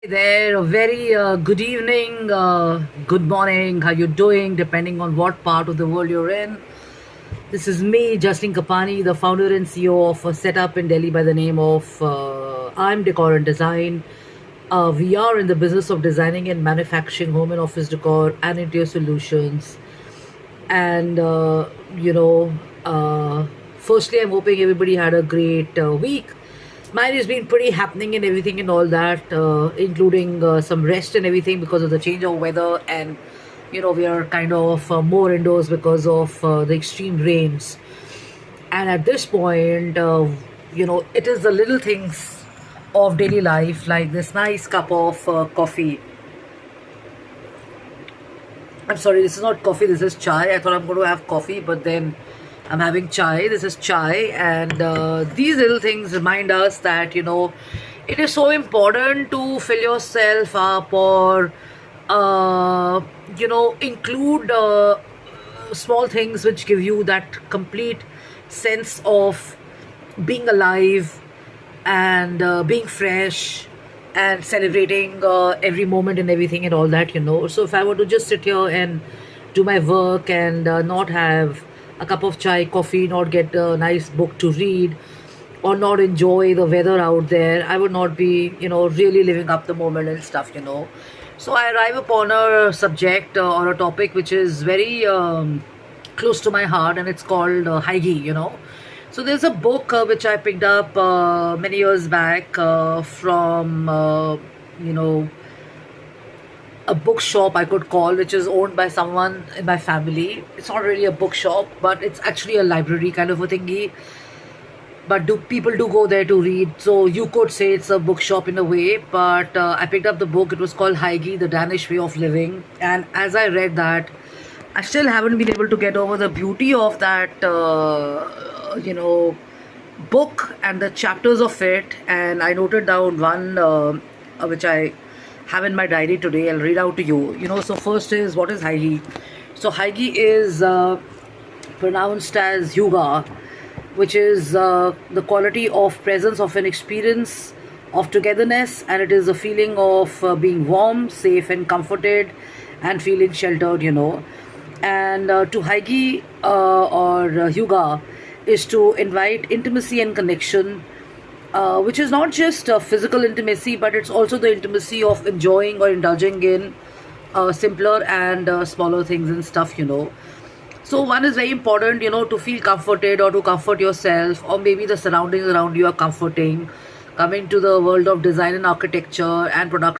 Hey there, a very good evening, good morning, how you doing, depending on what part of the world you're in. This is me, Justin Kapani, the founder and CEO of a setup in Delhi by the name of I'm Decor and Design. We are in the business of designing and manufacturing home and office decor and interior solutions. And, firstly, I'm hoping everybody had a great week. Mine has been pretty happening and everything and all that, including some rest and everything because of the change of weather. And, we are kind of more indoors because of the extreme rains. And at this point, it is the little things of daily life, like this nice cup of coffee. I'm sorry, this is not coffee, this is chai. I thought I'm going to have coffee, but then I'm having chai. This is chai, and these little things remind us that, it is so important to fill yourself up or, include small things which give you that complete sense of being alive and being fresh and celebrating every moment and everything and all that. So if I were to just sit here and do my work and not have a cup of chai, coffee, not get a nice book to read, or not enjoy the weather out there, I would not be, really living up the moment and stuff. So I arrive upon a subject or a topic which is very close to my heart, and it's called Hygge. So there's a book which I picked up many years back from, you know, a bookshop I could call, which is owned by someone in my family. It's not really a bookshop, but it's actually a library kind of a thingy. But do people do go there to read? So you could say it's a bookshop in a way. But I picked up the book. It was called Hygge, the Danish Way of Living. And as I read that, I still haven't been able to get over the beauty of that, book and the chapters of it. And I noted down one which I have in my diary today. I'll read out to you. So first is, what is Hygge? So Hygge is pronounced as Yuga, which is the quality of presence of an experience of togetherness, and it is a feeling of being warm, safe, and comforted, and feeling sheltered. And to Hygge or Yuga is to invite intimacy and connection, which is not just physical intimacy, but it's also the intimacy of enjoying or indulging in simpler and smaller things and stuff. So one is very important, to feel comforted or to comfort yourself, or maybe the surroundings around you are comforting. Coming to the world of design and architecture and production.